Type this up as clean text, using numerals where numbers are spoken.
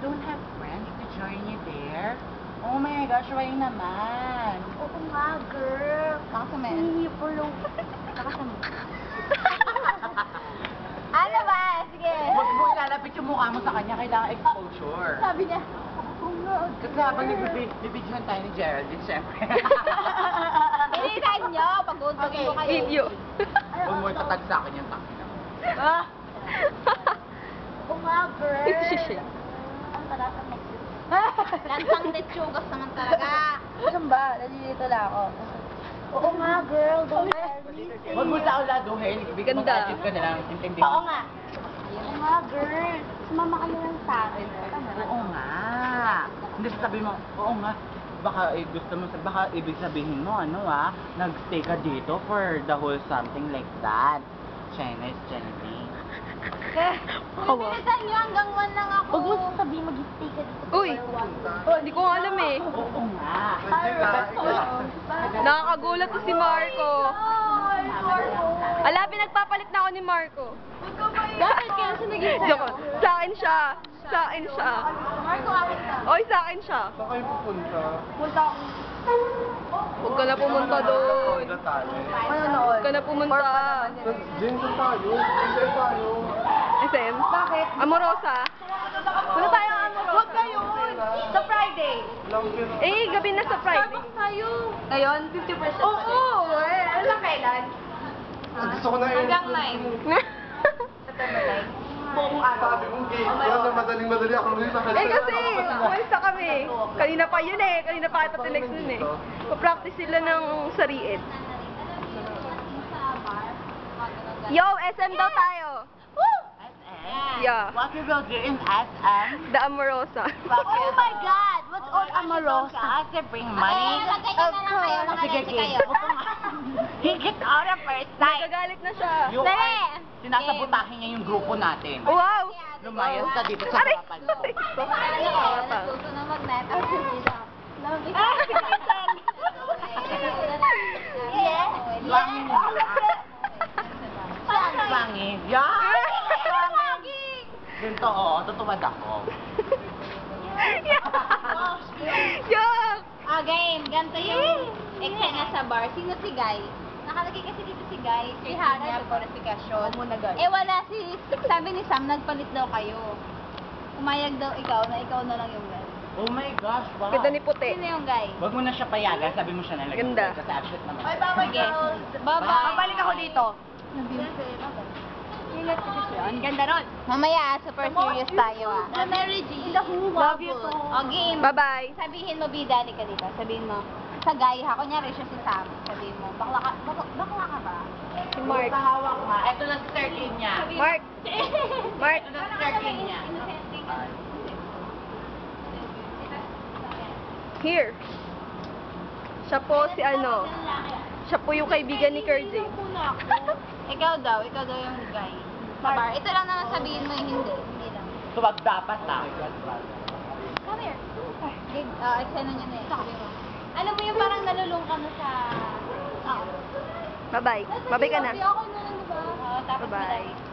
don't have friends to join you there? Oh my gosh, why naman? Oo nga, girl. Kakasama. Hihipulong. Kakasama. Ano ba? Sige. Huwag mo ilalapit yung mukha mo sa kanya, kailangan exposure. Sabi niya, oo nga. Kasi habang nagbibidyohan tayo ni Geraldine, syempre. Bilisan nyo. Pag-untugin ko kayo. Video. Huwag mo itatag sa akin yung takin. Ah. Oo nga, girl. Shit. Ang talatang mag- Lansang lechugas naman talaga. Saan ba? Nalilito lang ako. Oo nga, girl. Don't tell me. Huwag mo sa uladuhin. Ganda. Mag-adjust ka na lang. Intindihin. Oo nga. Oo nga, girl. Sumama ka na lang sa akin. Oo nga. Hindi sasabihin mo, oo nga. Baka gusto mo, baka ibig sabihin mo, ano nag-stay ka dito for the whole something like that. Chinese Genevieve. Bilisan nyo. Hanggang 1 lang ako. Huwag mo sasabihin mag-stay ka dito. Uy! Oh, hindi ko nga alam eh. Oo nga. Nakakagulat to si Marco. Ala, pinagpapalit na ako ni Marco. Bakit kaya siya naging Joke. Sa akin siya. Sa akin siya. Marco, akin ka. Oy, sa akin siya. Saan kayo pupunta? Punta ako. Huwag ka na pumunta doon. Punta tayo. Manonood. Huwag ka na pumunta. Diyan doon tayo. Diyan tayo. SM? Bakit? Amorosa? Punta tayo, Amorosa. Huwag kayo. Sa Friday. Lang yun. Eh, gabi na sa Friday. Starbucks tayo. Ngayon, 50%. Oo. Ano lang kailan? Gusto ko na yun. Hanggang 9. September 9. Buong araw. Sabi mong gate. Yan na madaling-madali ako rin. Eh kasi, umalis na kami. Kanina pa yun eh. Kanina pa ata tinext nun eh. Pa-practice sila ng sariit. Yo, SM daw tayo. Yeah. What we will do in SM? The Amorosa. Oh my God! What's all Amorosa? Kasi bring money. Lagay ka na lang kayo. Sige, Nakalensi kayo. Higit out of first sight. Nagagalit na siya. Yung Dali! sinasabotahin niya yung grupo natin. Wow! Lumayas ka dito sa Aray! harapan ko. Ano kayo? Natuto na mag-net. Yes. Langin. Langin. Yan! Ganito tutuwad ako. Yeah! Game. Ganito yung eksena sa bar. Sino si Guy? Nakalagay kasi dito si Guy. Si Hana sa qualification. Eh wala si... Sabi ni Sam, nagpalit daw kayo. Umayag daw ikaw na lang yung Guy. Oh my gosh, wow. Ganda ni puti. Sino yung Guy? Wag mo na siya payagan, sabi mo siya na lagi. Ganda. Kasi absent naman. Sige. Bye-bye. Babalik ako dito. Ang ganda ron. Mamaya, super serious tayo Mary G. Love you too. O, game. Bye-bye. Sabihin mo, bida, ka dito. Sabihin mo, sa Guy ha. Kunyari siya si Sam. Sabihin mo, bakla ka ba? Si Mark. Hawak nga. Ito na si Sir niya. Mark. Mark. Ito na si Sir niya. Here. Siya po si ano. Siya po yung kaibigan ni Kerjay. Ikaw daw yung Guy. Sa bar. Ito lang naman sabihin mo, hindi lang. Tuwag dapat Come here. Eksena niya na eh. Sabihin mo. Alam mo yung parang nalulung ka na sa... Bye-bye. Bye-bye ka na. Ako na lang, diba? Tapos Bye-bye. bye.